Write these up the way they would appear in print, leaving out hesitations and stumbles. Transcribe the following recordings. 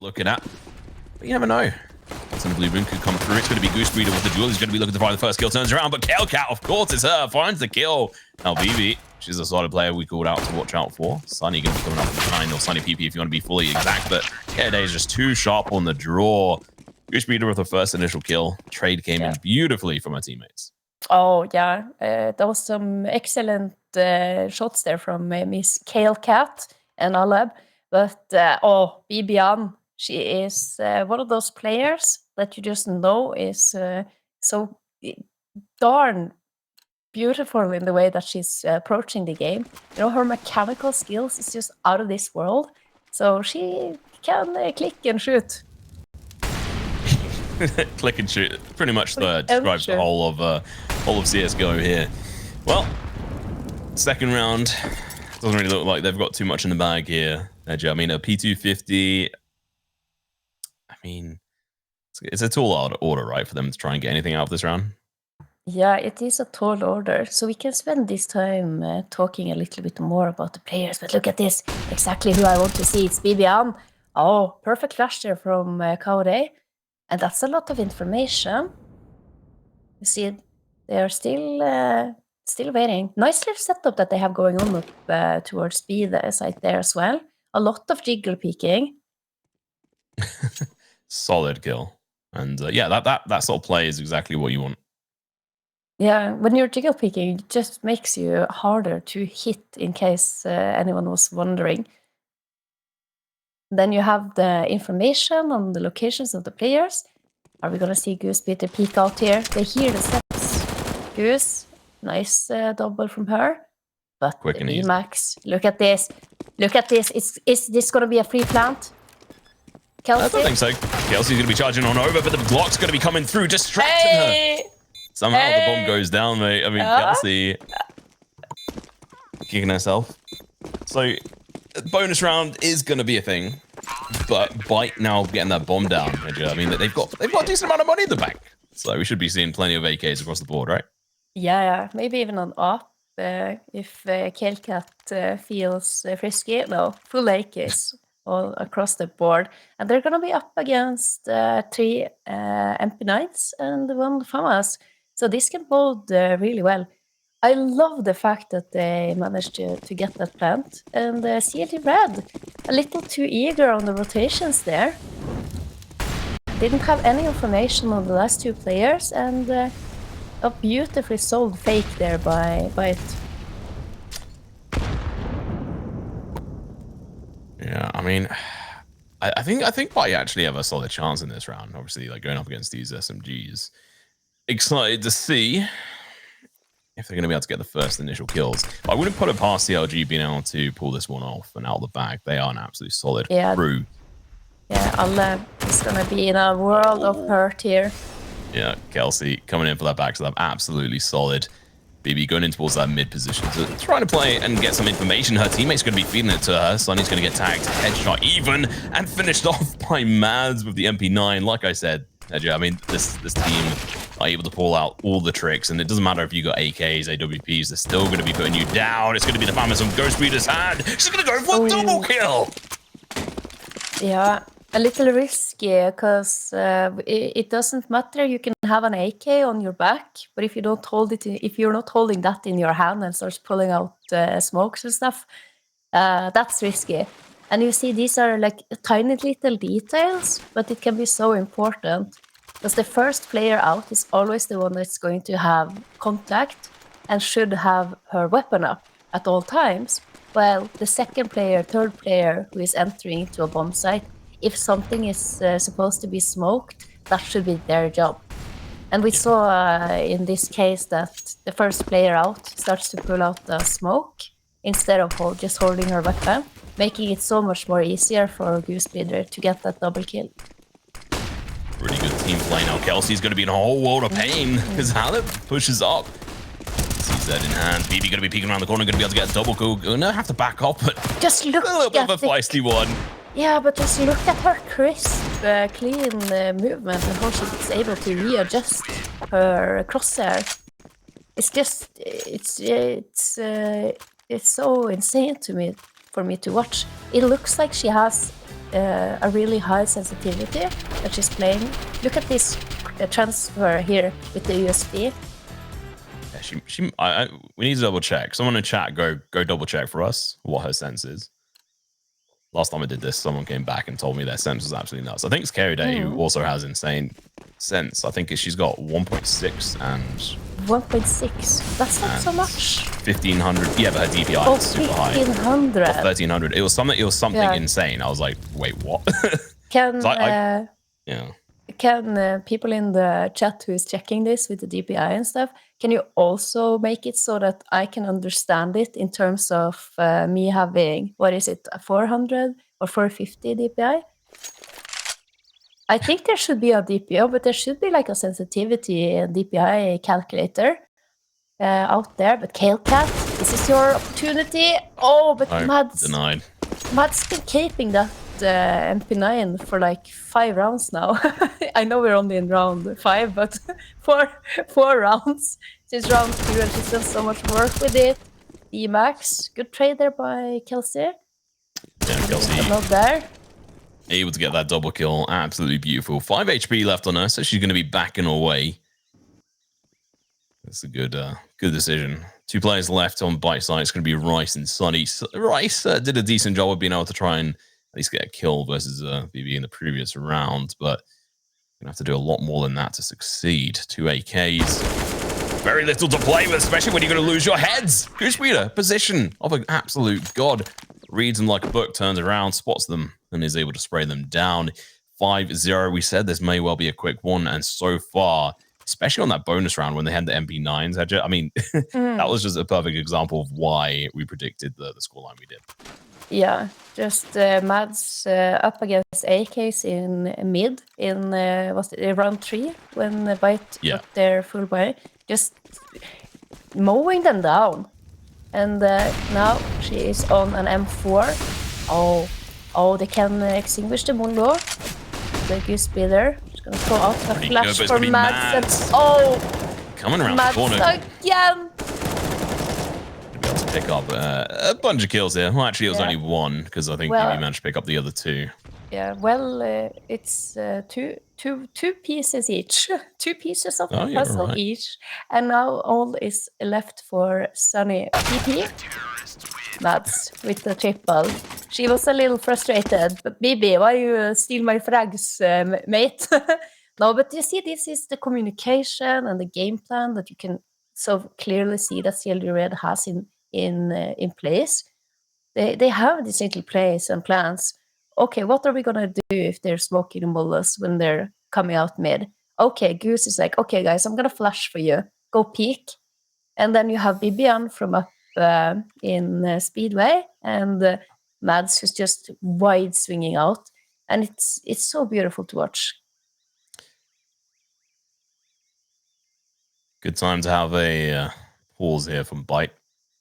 looking at. But you never know. Some blue moon could come through. It's going to be Goose Breeder with the duel. He's going to be looking to find the first kill. Turns around, but Kalecat, of course, it's her. Finds the kill. Now, BB, she's a solid player we called out to watch out for. Sunny going to be coming up behind, or Sunny PP if you want to be fully exact. But KD is just too sharp on the draw. Goose Breeder with her first initial kill. Trade came in beautifully from her teammates. Oh, yeah. There was some excellent shots there from Miss Kalecat and Aleb. But, Bibian, she is one of those players that you just know is so darn beautiful in the way that she's approaching the game. You know, her mechanical skills is just out of this world. So she can click and shoot. Click and shoot. Pretty much describes the whole of CSGO here. Well, second round doesn't really look like they've got too much in the bag here. I mean, a P250. I mean, it's a tall order, right, for them to try and get anything out of this round? Yeah, it is a tall order. So we can spend this time talking a little bit more about the players. But look at this. Exactly who I want to see. It's Bibian. Oh, perfect flash there from KD. And that's a lot of information. You see, they are still waiting. Nice little setup that they have going on up towards B side there as well. A lot of jiggle peeking. Solid kill. And yeah, that sort of play is exactly what you want. Yeah, when you're jiggle peeking, it just makes you harder to hit, in case anyone was wondering. Then you have the information on the locations of the players. Are we gonna see Goose Breeder peek out here? They hear the steps. Goose, nice double from her. But quick and easy. Max, look at this. Look at this. Is this gonna be a free plant? Kelsey? I don't think so. Kelsey's gonna be charging on over, but the block's gonna be coming through, distracting her. Somehow the bomb goes down, mate. I mean, Kelsey kicking herself. So, bonus round is going to be a thing, but Byte now getting that bomb down. I mean, they've got a decent amount of money in the bank, so we should be seeing plenty of AKs across the board, right? Yeah, maybe even on up if Kalecat feels frisky. No, full AKs all across the board, and they're going to be up against 3 MP9s and 1 FAMAS. So this can bode really well. I love the fact that they managed to get that plant. And CLG Red, a little too eager on the rotations there. Didn't have any information on the last 2 players, and a beautifully sold fake there by byte. Yeah, I mean, I think byte actually have a solid chance in this round. Obviously, like going up against these SMGs. Excited to see if they're going to be able to get the first initial kills. I wouldn't put it past CLG being able to pull this one off and out of the bag. They are an absolutely solid crew. Yeah, Allah is going to be in a world of hurt here. Yeah, Kelsey coming in for that back, so I'm absolutely solid. BB going in towards that mid position, so trying to play and get some information. Her teammate's going to be feeding it to her. Sunny's going to get tagged, headshot even, and finished off by Mads with the MP9. Like I said, I mean, this team are able to pull out all the tricks, and it doesn't matter if you got AKs, AWPs, they're still going to be putting you down. It's going to be the famous on Ghost Breeder's hand. She's going to go for a double kill. Yeah, a little risky, because it doesn't matter. You can have an AK on your back, but if you don't hold it, if you're not holding that in your hand and starts pulling out smokes and stuff, that's risky. And you see, these are like tiny little details, but it can be so important. Because the first player out is always the one that's going to have contact and should have her weapon up at all times. Well, the second player, third player who is entering into a bomb site, if something is supposed to be smoked, that should be their job. And we saw in this case that the first player out starts to pull out the smoke instead of just holding her weapon, making it so much more easier for Goose Breeder to get that double kill. Really good team play now. Kelsey's going to be in a whole world of pain because Halep pushes up. Sees that in hand. BB going to be peeking around the corner, going to be able to get a double kill. Going to have to back up, but just look a little bit of a feisty one. Yeah, but just look at her crisp, clean movement and how she's able to readjust her crosshair. It's just, it's so insane to me, for me to watch. It looks like she has a really high sensitivity that she's playing. Look at this transfer here with the USB. Yeah, we need to double check. Someone in chat, go double check for us what her sense is. Last time I did this, someone came back and told me their sense was absolutely nuts. I think it's Carrie Day who also has insane sense. I think she's got 1.6 and 1.6. That's not so much. 1500. Yeah, but her DPI is super high. 1500. 1300. It was something insane. I was like, wait, what? Can people in the chat who is checking this with the DPI and stuff, can you also make it so that I can understand it in terms of me having, what is it, 400 or 450 DPI? I think there should be a DPI, but there should be like a sensitivity DPI calculator out there. But KaleCat, this is your opportunity. Oh, but Mads been caping that MP9 for like 5 rounds now. I know we're only in round 5, but four rounds since round 2, and she's done so much work with it. Max, good trade there by Kelsey. Yeah, Kelsey. Not there. Able to get that double kill. Absolutely beautiful. 5 HP left on her, so she's going to be backing away. That's a good decision. 2 players left on byte side. It's going to be Rice and Sunny. Rice did a decent job of being able to try and at least get a kill versus BB in the previous round, but going to have to do a lot more than that to succeed. 2 AKs. Very little to play with, especially when you're going to lose your heads. Goosebeater, position of an absolute god. Reads them like a book, turns around, spots them, and is able to spray them down. 5-0, we said this may well be a quick one, and so far, especially on that bonus round when they had the MP9s, I mean, that was just a perfect example of why we predicted the scoreline we did. Yeah, just Mads up against AKs in mid in was it round 3 when byte got their full buy, just mowing them down. And now she is on an M4. Oh, they can extinguish the Mundo. The Goosebeater. Just gonna throw out a flash for Mads. Coming around Mads the corner again. Be able to pick up a bunch of kills here. Well, actually, it was only 1 because I think we managed to pick up the other 2. Yeah, well, it's two pieces each. 2 pieces of the puzzle each. And now all is left for Sunny. PP. Mads with the triple. She was a little frustrated. But BB, why you steal my frags, mate? No, but you see, this is the communication and the game plan that you can so clearly see that CLG Red has in place. They have these little plays and plans. Okay, what are we gonna do if they're smoking the mullahs when they're coming out mid? Okay, Goose is like, okay, guys, I'm gonna flash for you. Go peek. And then you have Bibian from up in Speedway, and Mads who's just wide swinging out. And it's so beautiful to watch. Good time to have a pause here from byte.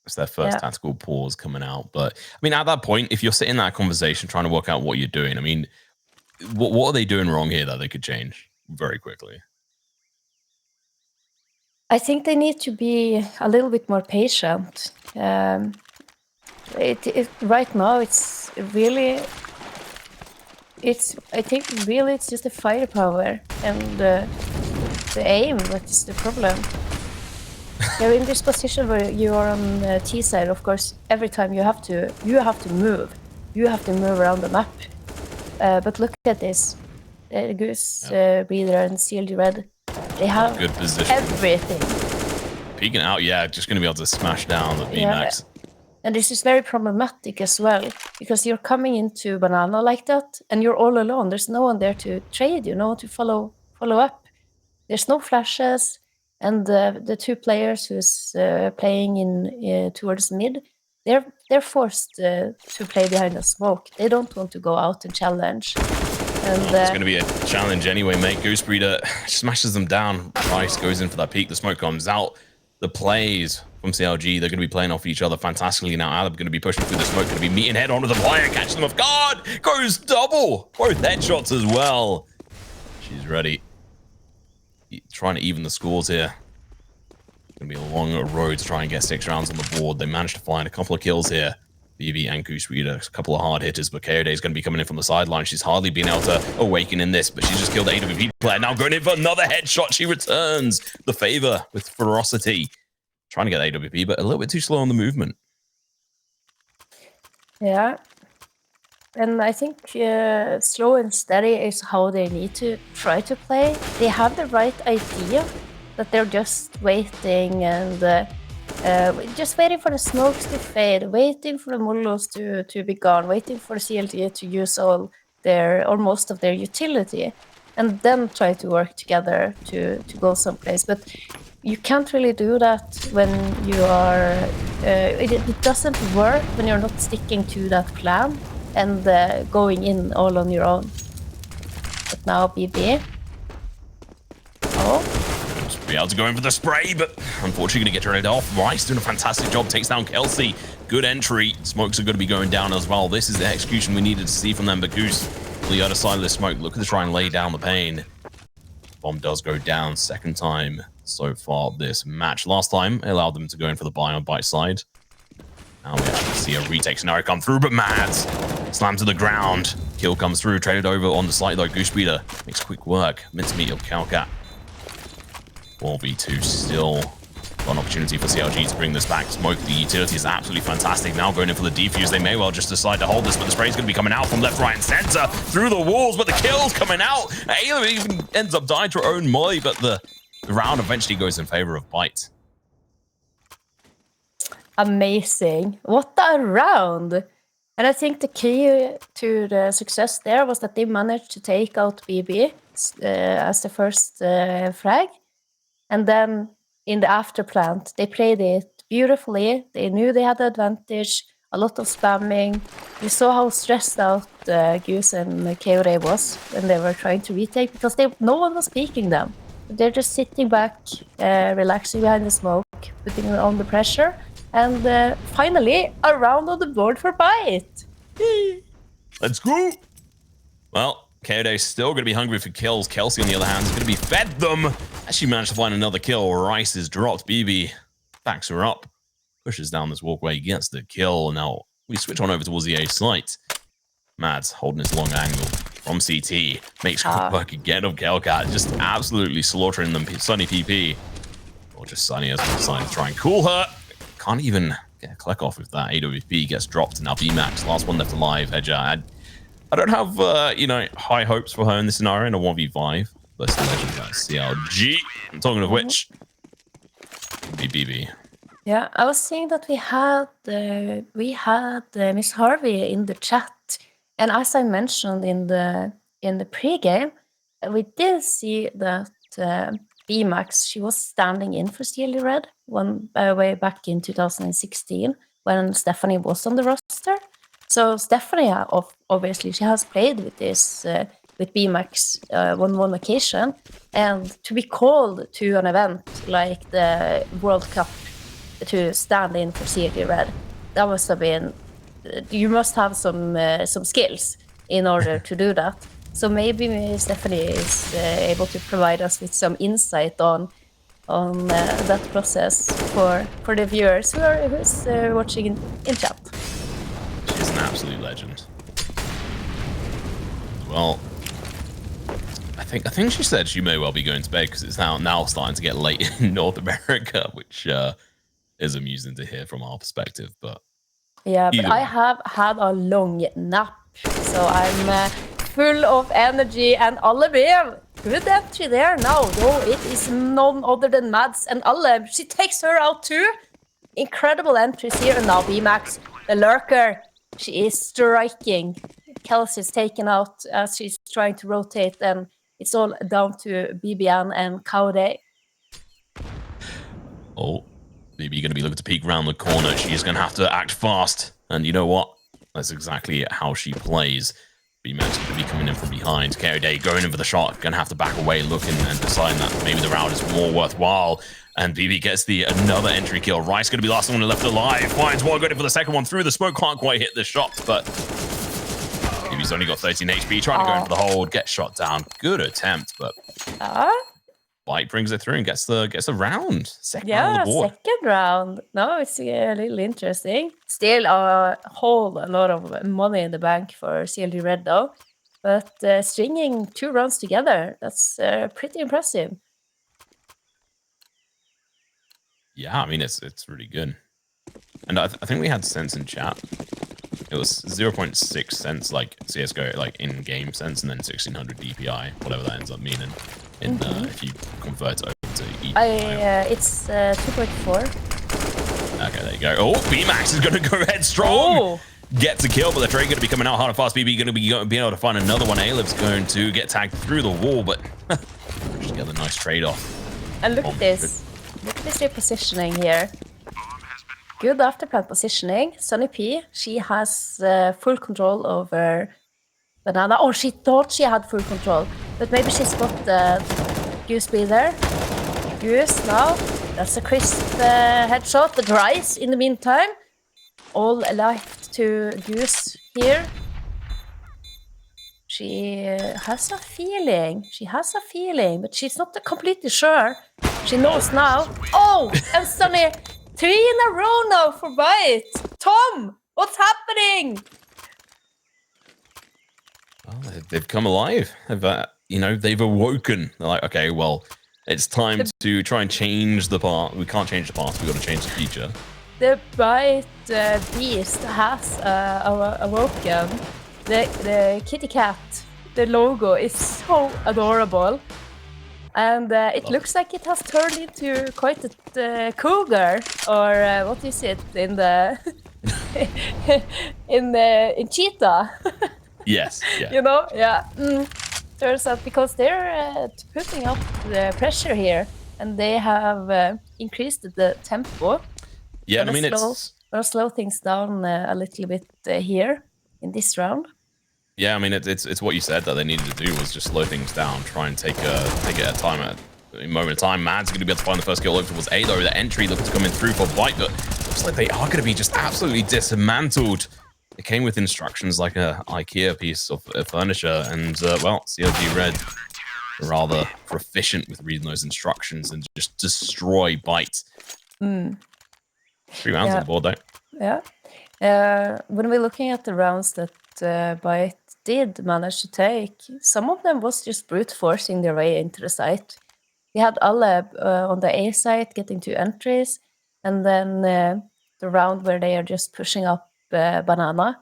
It's their first tactical pause coming out. But, I mean, at that point, if you're sitting in that conversation trying to work out what you're doing, I mean, what are they doing wrong here that they could change very quickly? I think they need to be a little bit more patient. Right now, I think really it's just the firepower and the aim that is the problem. You're in this position where you are on the T side, of course, every time you have to move. You have to move around the map. But look at this. Goose, Breeder, and CLG Red. They have good position. Everything. Peeking out, just going to be able to smash down the VMAX. And this is very problematic as well, because you're coming into Banana like that, and you're all alone. There's no one there to trade you, no one to follow up. There's no flashes, and the 2 players who's playing in towards mid, they're forced to play behind the smoke. They don't want to go out and challenge. And, it's going to be a challenge anyway, mate. Goosebeater smashes them down. Rice goes in for that peek. The smoke comes out. The plays from CLG, they're going to be playing off each other fantastically now. Alab going to be pushing through the smoke, going to be meeting head on with the player, catching them off guard. Goes double. Both headshots as well. She's ready. Trying to even the scores here. Going to be a long road to try and get 6 rounds on the board. They managed to find a couple of kills here. BB and Gooseweed, a couple of hard hitters, but KOD is going to be coming in from the sideline. She's hardly been able to awaken in this, but she's just killed the AWP player. Now going in for another headshot. She returns the favor with ferocity. Trying to get AWP, but a little bit too slow on the movement. Yeah. And I think slow and steady is how they need to try to play. They have the right idea, that they're just waiting and just waiting for the smokes to fade, waiting for the Mullos to be gone, waiting for the CLG to use all their or most of their utility, and then try to work together to go someplace. But you can't really do that when you are. It doesn't work when you're not sticking to that plan and going in all on your own. But now BB. Oh. Be able to go in for the spray, but unfortunately going to get rid off. Rice doing a fantastic job, takes down Kelsey. Good entry. Smokes are going to be going down as well. This is the execution we needed to see from them, but Goose on the other side of the smoke, looking to try and lay down the pain. Bomb does go down, second time so far this match. Last time, it allowed them to go in for the buy on byte side. Now we actually see a retake scenario come through, but Mads slammed to the ground. Kill comes through, traded over on the side though. Gooseweed makes quick work. Mincemeat of Calcat. 4v2 still got an opportunity for CLG to bring this back. Smoke, the utility is absolutely fantastic. Now going in for the defuse, they may well just decide to hold this, but the spray is going to be coming out from left, right, and center through the walls, but the kill's coming out. Ayla even ends up dying to her own molly, but the round eventually goes in favor of byte. Amazing. What a round. And I think the key to the success there was that they managed to take out BB as the first frag. And then in the after plant, they played it beautifully. They knew they had the advantage, a lot of spamming. You saw how stressed out Goose and KOD was when they were trying to retake, because no one was peeking them. They're just sitting back, relaxing behind the smoke, putting on the pressure. And finally, a round on the board for byte. Let's go. Well, KOD is still going to be hungry for kills. Kelsey, on the other hand, is going to be fed them. Actually managed to find another kill. Rice is dropped. BB backs her up, pushes down this walkway, gets the kill. Now we switch on over towards the A site. Mads holding his long angle from CT. Makes quick work again of Kelcat, just absolutely slaughtering them. Sunny PP. Or just Sunny as we decide to try and cool her. Can't even get a click off if that AWP gets dropped. And now BMAX, last one left alive. Hedger. I don't have, high hopes for her in this scenario in a 1v5. Versus the legend guys, CLG. I'm talking of which, BB. Yeah, I was saying that we had Miss Harvey in the chat, and as I mentioned in the pregame, we did see that BMAX, she was standing in for CLG Red way back in 2016 when Stephanie was on the roster. So Stephanie, obviously, she has played with this with BMAX on one occasion, and to be called to an event like the World Cup to stand in for CLG Red, that must have been. You must have some skills in order to do that. So maybe Stephanie is able to provide us with some insight on that process for the viewers who's watching in chat. She's an absolute legend. Well, I think she said she may well be going to bed because it's now starting to get late in North America, which is amusing to hear from our perspective. But yeah, but I have had a long nap, so I'm full of energy. And Alle, good entry there now, though it is none other than Mads and Alle. She takes her out too. Incredible entries here, and now BMAX, the lurker, she is striking. Kelsey's taken out as she's trying to rotate, and it's all down to BBN and KOD. Oh, maybe you're going to be looking to peek around the corner. She's going to have to act fast. And you know what? That's exactly how she plays. BMAX going to be coming in from behind. KOD going in for the shot. Going to have to back away, looking and deciding that maybe the round is more worthwhile. And BB gets another entry kill. Rice going to be the last one left alive. Finds one, going in for the second one through the smoke. Can't quite hit the shot, but BB's only got 13 HP. Trying to go in for the hold. Get shot down. Good attempt, but byte brings it through and gets the round. Second round on the board. Second round. No, it's a little interesting. Still a whole lot of money in the bank for CLG Red though. But stringing 2 rounds together, that's pretty impressive. Yeah, I mean, it's really good. And I think we had cents in chat. It was 0.6 cents, like CSGO, like in-game cents, and then 1600 DPI, whatever that ends up meaning. If you convert it over to each. It's 2.4. Okay, there you go. Oh, B-Max is going to go headstrong. Gets a kill, but the trade going to be coming out hard and fast. BB going to be able to find another one. Aleb's going to get tagged through the wall, but just get a nice trade off. And look at this. Look at this repositioning here. Good afterplan positioning. Sunny P, she has full control over Banana. Oh, she thought she had full control, but maybe she spotted Goose be there. Goose now. That's a crisp headshot. The Rise in the meantime. All left to Goose here. She has a feeling. She has a feeling, but she's not completely sure. She knows now. Oh, and Sunny, 3 in a row now for byte. Tom, what's happening? Oh, they've come alive. They've awoken. They're like, okay, well, it's time to try and change the past. We can't change the past. We've got to change the future. The byte beast has awoken. The kitty cat, the logo is so adorable. And it looks like it has turned into quite a cougar, or what is it in the in cheetah? Yes. Yeah. You know, yeah. Turns out because they're putting up the pressure here, and they have increased the tempo. Yeah, I mean Or slow things down a little bit here in this round. Yeah, I mean it's what you said that they needed to do was just slow things down, try and take a time at a moment of time. Mad's going to be able to find the first kill over towards A though. The entry looking to come in through for byte, but looks like they are going to be just absolutely dismantled. It came with instructions like a IKEA piece of furniture, and well, CLG Red rather proficient with reading those instructions and just destroy byte. 3 rounds on the board though. Yeah. When we're looking at the rounds that byte did manage to take, some of them was just brute forcing their way into the site. We had Aleb on the A site getting 2 entries, and then the round where they are just pushing up Banana.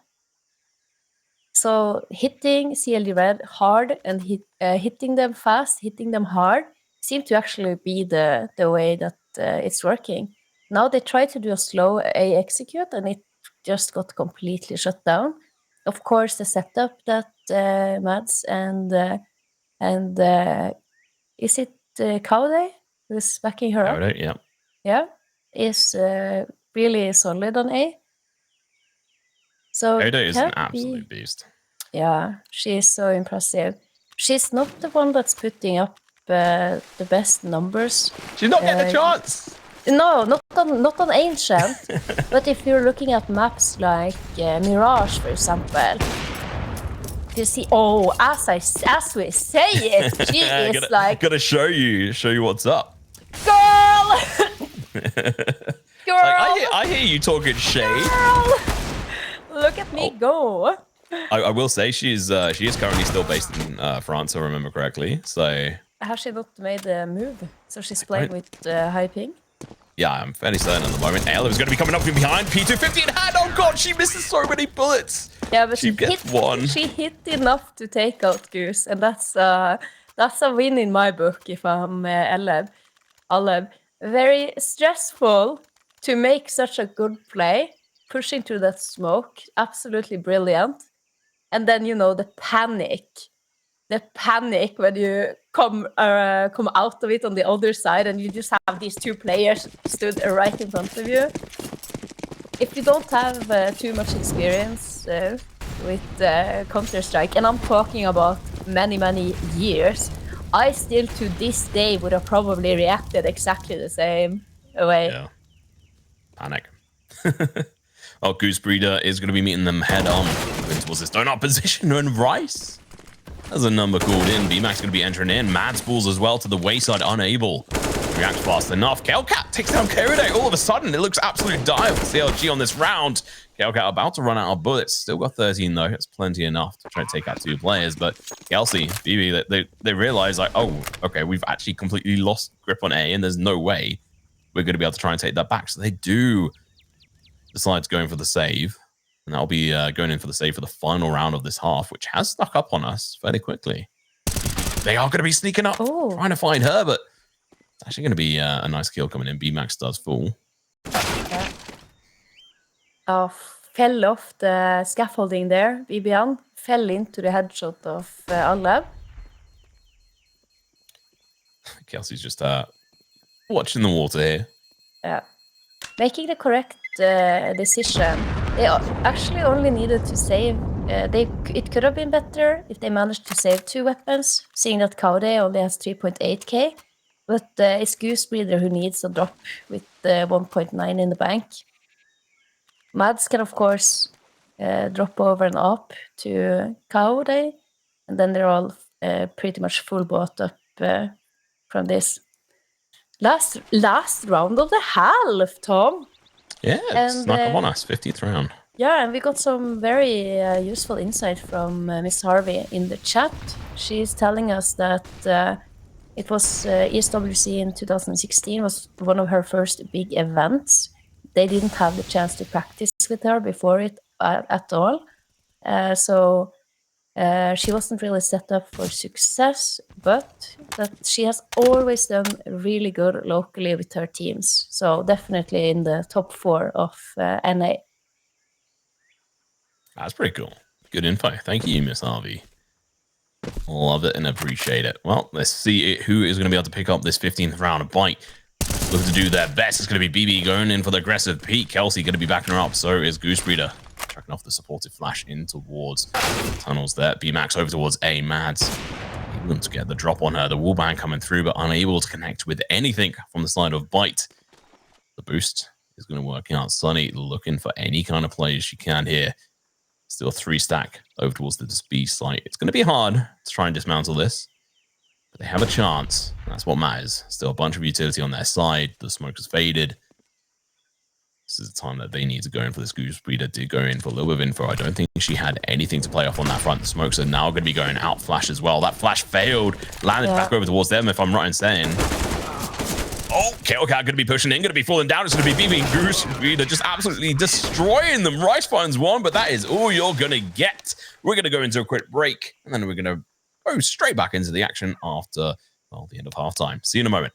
So hitting CLG Red hard and hitting them fast, hitting them hard, seemed to actually be the way that it's working. Now they try to do a slow A execute, and it just got completely shut down. Of course, the setup that Mads and is it Kaude who's backing her up? Yeah. Yeah, is really solid on A. So Kaude is an absolute beast. Yeah, she is so impressive. She's not the one that's putting up the best numbers. She's not getting a chance. No, not on Ancient. But if you're looking at maps like Mirage, for example, you see, as we say it, she is like... Gotta show you what's up. Girl! Girl! Like, I hear you talking shade. Girl! Look at me go. I will say she is currently still based in France, if I remember correctly. So has she not made a move? So she's playing with high ping? Yeah, I'm fairly certain at the moment. Aleb is going to be coming up from behind. P250 in hand. Oh god, she misses so many bullets. Yeah, but she gets hit, one. She hit enough to take out Goose, and that's a win in my book. If I'm Aleb, very stressful to make such a good play, pushing through that smoke, absolutely brilliant. And then the panic when you come out of it on the other side, and you just have these 2 players stood right in front of you. If you don't have too much experience with Counter-Strike, and I'm talking about many years, I still to this day would have probably reacted exactly the same way. Yeah. Panic. Goose Breeder is going to be meeting them head on towards this donut position, and Rice There's a number called in. BMAX going to be entering in. Mads falls as well to the wayside, unable to react fast enough. Hellcat takes down Keride. All of a sudden, it looks absolute dire for CLG on this round. Hellcat about to run out of bullets. Still got 13 though. It's plenty enough to try to take out 2 players. But Kelsey, BB, they realize like, oh, okay, we've actually completely lost grip on A, and there's no way we're going to be able to try and take that back. So they do decide to go in for the save. And that'll be going in for the save for the final round of this half, which has stuck up on us fairly quickly. They are going to be sneaking up, trying to find her, but it's actually going to be a nice kill coming in. BMAX does fall. Yeah. Oh, fell off the scaffolding there. Bibian fell into the headshot of Allab. Kelsey's just watching the water here. Yeah. Making the correct decision. They actually only needed to save. It could have been better if they managed to save 2 weapons, seeing that Kaude only has 3.8k. But it's Goosebreeder who needs a drop with 1.9 in the bank. Mads can, of course, drop over and up to Kaude, and then they're all pretty much full bought up from this. Last round of the half, Tom. Yeah, it's snuck up on us, 50th round. Yeah, and we got some very useful insight from Miss Harvey in the chat. She's telling us that it was ESWC in 2016 was one of her first big events. They didn't have the chance to practice with her before it at all. So she wasn't really set up for success, but that she has always done really good locally with her teams. So definitely in the top 4 of NA. That's pretty cool. Good info. Thank you, Miss Harvey. Love it and appreciate it. Well, let's see who is going to be able to pick up this 15th round of Byte. Looking to do their best. It's going to be BB going in for the aggressive peak. Kelsey going to be backing her up. So is Goosebreeder. Chucking off the supportive flash in towards tunnels there. BMAX over towards A. Mads. Able to get the drop on her. The wallbang coming through, but unable to connect with anything from the side of Byte. The boost is going to work out. Sunny looking for any kind of plays she can here. Still 3 stack over towards the B site. It's going to be hard to try and dismantle this, but they have a chance. That's what matters. Still a bunch of utility on their side. The smoke has faded. This is the time that they need to go in for this Goosebreeder to go in for a little bit of info. I don't think she had anything to play off on that front. The smokes are now going to be going out flash as well. That flash failed. Landed back over towards them, if I'm right in saying. Oh, Hellcat going to be pushing in, going to be falling down. It's going to be BB and Goosebreeder just absolutely destroying them. Rice Funds won, but that is all you're going to get. We're going to go into a quick break, and then we're going to go straight back into the action after, well, the end of halftime. See you in a moment.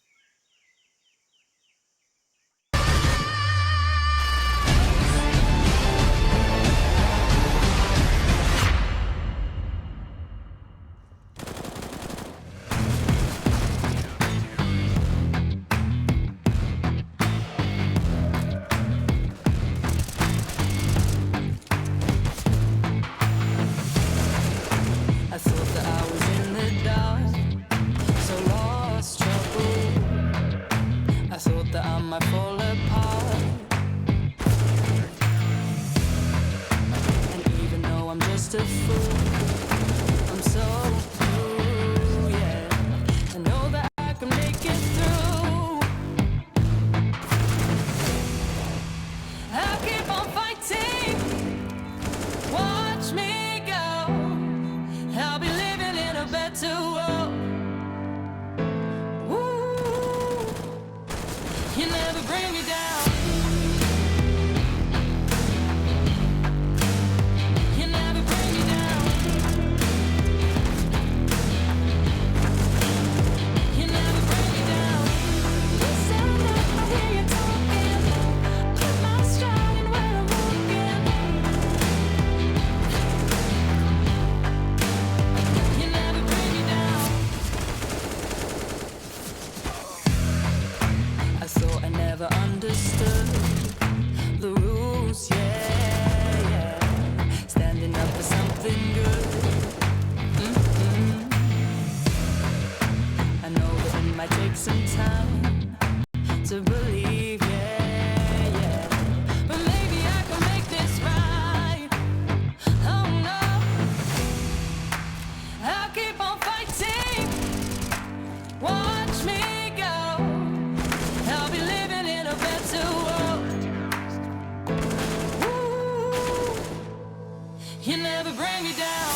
You never bring me down.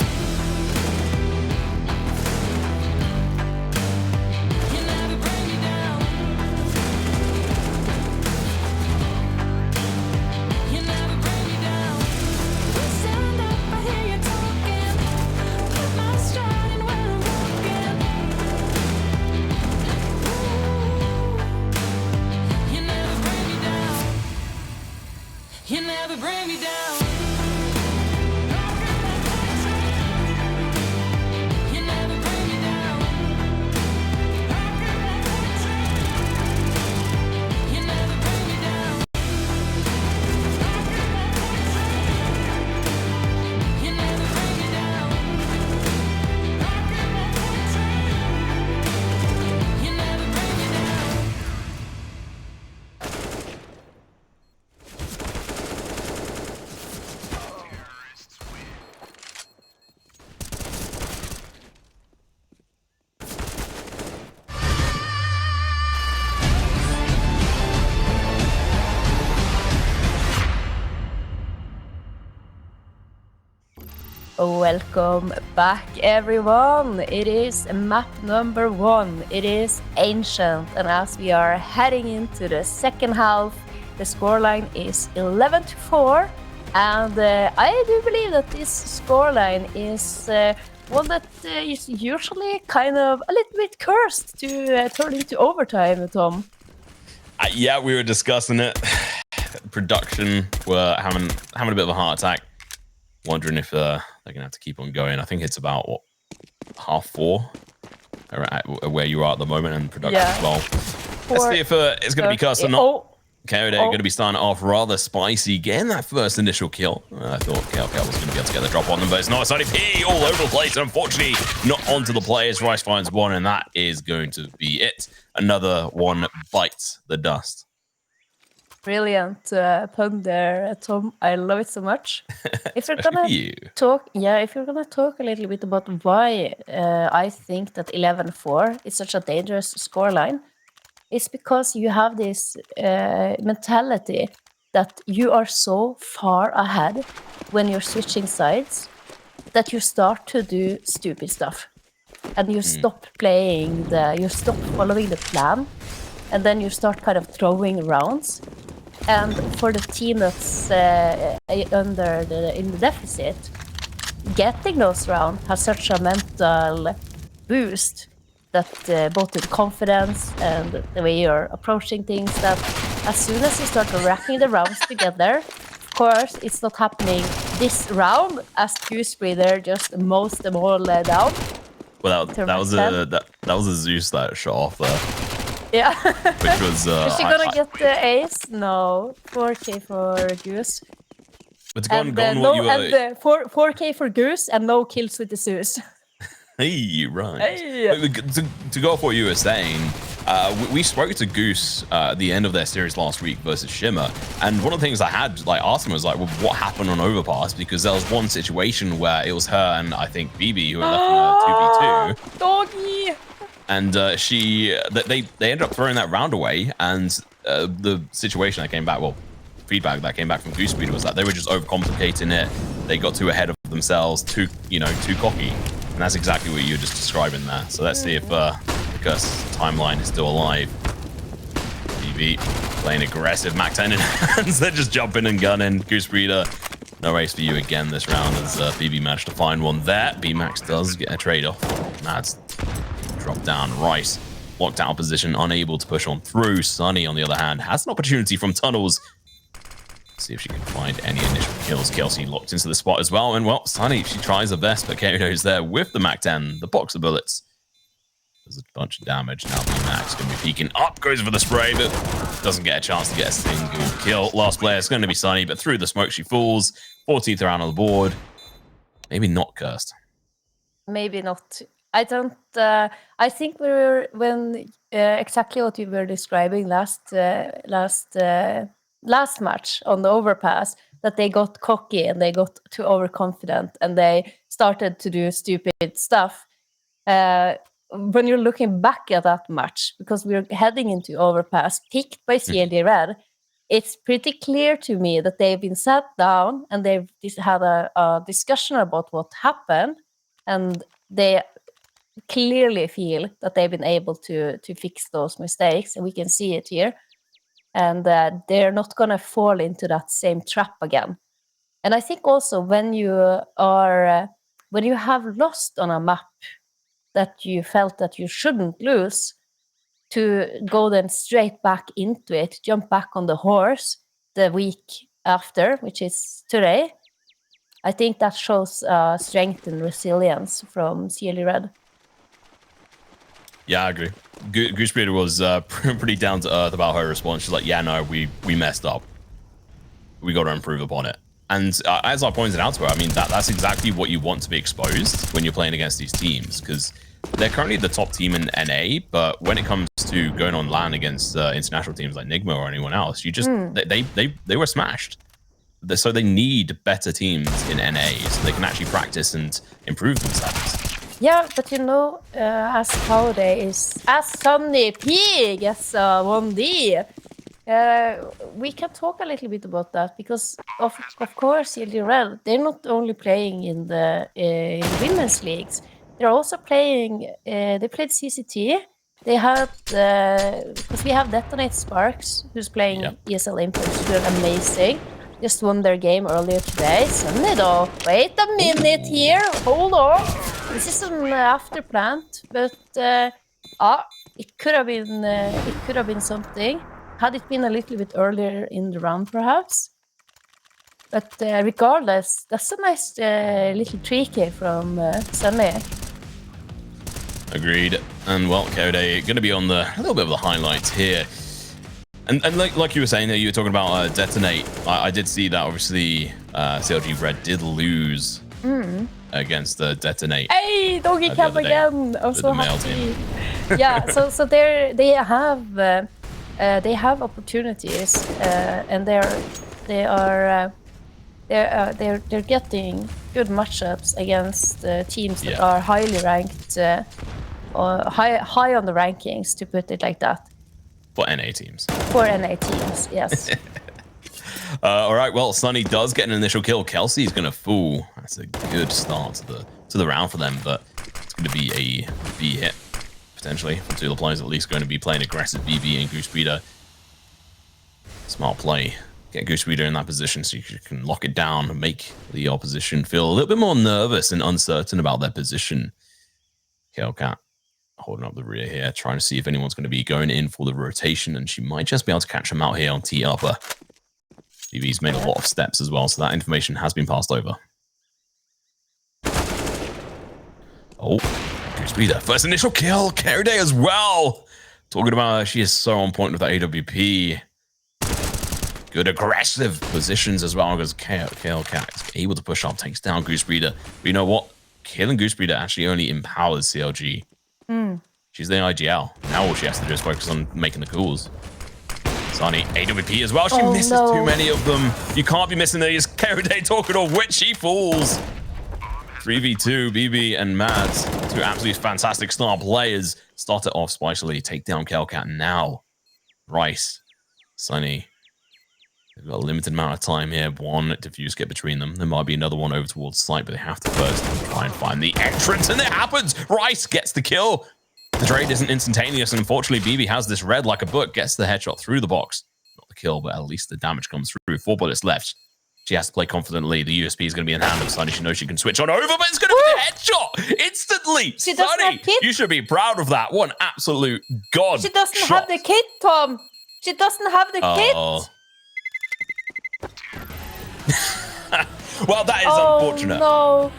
You never bring me down. You never bring me down. We stand up, I hear you talking. Put my stride in where I'm walking. Ooh. You never bring me down. You never bring me down. You never bring me down. You never bring me down. You never bring me down. You never bring me down. Welcome back, everyone. It is map number 1. It is Ancient, and as we are heading into the second half, the scoreline is 11-4, and I do believe that this scoreline is one that is usually kind of a little bit cursed to turn into overtime, Tom. Yeah, we were discussing it. Production were having a bit of a heart attack. Wondering if they're gonna have to keep on going. I think it's about what, 4:30 where you are at the moment, and production as well. Let's see if it's gonna be cursed or not. Okay, they're gonna be starting off rather spicy, getting that first initial kill. I thought KLK was gonna be able to get the drop on them, but it's not. Sunny P all over the place. Unfortunately, not onto the players. Rice finds one, and that is going to be it. Another one bites the dust. Brilliant pun there, Tom. I love it so much. If you're gonna talk, if you're gonna talk a little bit about why I think that 11-4 is such a dangerous scoreline, it's because you have this mentality that you are so far ahead when you're switching sides that you start to do stupid stuff, and you stop playing you stop following the plan, and then you start kind of throwing rounds. And for the team that's in the deficit, getting those rounds has such a mental boost that both in confidence and the way you're approaching things, that as soon as you start racking the rounds together, of course, it's not happening this round as Goose Breeder just mows them all down. Well, that was a Zeus that shot off there. Yeah. Which was is she gonna get the ace? No. 4K for Goose. It's and 4K for Goose and no kills with the Zeus. Hey, right. Hey. To go off what you were saying, we spoke to Goose at the end of their series last week versus Shimmer, and one of the things I had asked him was well, what happened on Overpass? Because there was one situation where it was her and I think BB who were left in a 2v2. Doggy. And they ended up throwing that round away, and the situation that came back, feedback that came back from Goose Breeder was that they were just overcomplicating it. They got too ahead of themselves, too cocky, and that's exactly what you were just describing there. So let's see if the curse timeline is still alive. BB playing aggressive, Mac 10 in hands. They're just jumping and gunning. Goose Breeder, no race for you again this round as BB managed to find one there. B-Max does get a trade-off. Mads drop down. Rice locked down position, unable to push on through. Sunny, on the other hand, has an opportunity from tunnels. See if she can find any initial kills. Kelsey locked into the spot as well. And well, Sunny, she tries her best, but Kao's there with the Mac 10, the box of bullets. There's a bunch of damage. Now B-Max going to be peeking up, goes for the spray, but doesn't get a chance to get a single kill. Last player is going to be Sunny, but through the smoke she falls. 14th round on the board. Maybe not cursed. Maybe not. I don't. I think we were exactly what you were describing last match on the Overpass, that they got cocky and they got too overconfident and they started to do stupid stuff. When you're looking back at that match, because we're heading into Overpass, picked by CLG Red, it's pretty clear to me that they've been sat down and they've had a discussion about what happened, and they clearly feel that they've been able to fix those mistakes, and we can see it here. And they're not going to fall into that same trap again. And I think also when you have lost on a map that you felt that you shouldn't lose, to go then straight back into it, jump back on the horse the week after, which is today, I think that shows strength and resilience from CLG Red. Yeah, I agree. Goosebeard was pretty down to earth about her response. She's like, yeah, no, we messed up. We got to improve upon it. And as I pointed out to her, I mean, that's exactly what you want to be exposed when you're playing against these teams, because they're currently the top team in NA, but when it comes to going on LAN against international teams like Nigma or anyone else, you just they were smashed. So they need better teams in NA so they can actually practice and improve themselves. Yeah, but you know, as Holiday is, as Sunny P gets 1D, we can talk a little bit about that, because of course CLG Red, they're not only playing in the women's leagues, they're also playing, they played CCT, they had, because we have Detonate Sparks, who's playing ESL Impact, who's doing amazing, just won their game earlier today. Sunny though, wait a minute here, hold on, this is an after plant, but it could have been something. Had it been a little bit earlier in the round, perhaps. But regardless, that's a nice little tricky from Sunny. Agreed. And well, Code going to be on a little bit of the highlights here. And like you were saying, you were talking about Detonate. I did see that obviously CLG Red did lose against Detonate. Hey, doggy cap again! I'm so happy. Yeah, so they have opportunities, and they're getting good matchups against teams that are highly ranked, or high on the rankings, to put it like that. For NA teams. For NA teams, yes. All right, well, Sunny does get an initial kill. Kelsey's going to fool. That's a good start to the round for them, but it's going to be a B hit, potentially, for two of the players at least going to be playing aggressive BB and Goosebeater. Smart play. Get Goosebeater in that position so you can lock it down and make the opposition feel a little bit more nervous and uncertain about their position. Hellcat holding up the rear here, trying to see if anyone's going to be going in for the rotation, and she might just be able to catch him out here on T upper. BB's made a lot of steps as well, so that information has been passed over. Oh, Goosebeater, first initial kill, Carry Day as well. Talking about her, she is so on point with that AWP. Good aggressive positions as well, because Hellcat is able to push up, takes down Goosebeater. But you know what? Killing Goosebeater actually only empowers CLG. She's the IGL. Now all she has to do is focus on making the calls. Sunny, AWP as well. She misses too many of them. You can't be missing these. Carry Day talking of which she falls. 3v2, BB and Mads, two absolutely fantastic star players. Start it off spicily, take down Hellcat now. Rice, Sunny. They've got a limited amount of time here. One diffuse get between them. There might be another one over towards site, but they have to first try and find the entrance, and it happens. Rice gets the kill. The trade isn't instantaneous, and unfortunately, BB has this red like a book, gets the headshot through the box. Not the kill, but at least the damage comes through. 4 bullets left. She has to play confidently. The USP is going to be in hand of Sunny. She knows she can switch on over, but it's going to be the headshot instantly. Sunny, you should be proud of that. One absolute god. She doesn't have the kit, Tom. She doesn't have the kit. Well, that is unfortunate. No.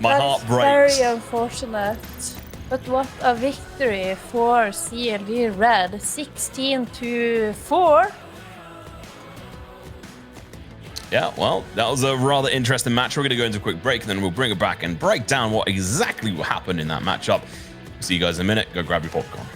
My heart breaks. Very unfortunate. But what a victory for CLG Red, 16-4. Yeah, well, that was a rather interesting match. We're going to go into a quick break, and then we'll bring it back and break down what exactly happened in that matchup. See you guys in a minute. Go grab your popcorn.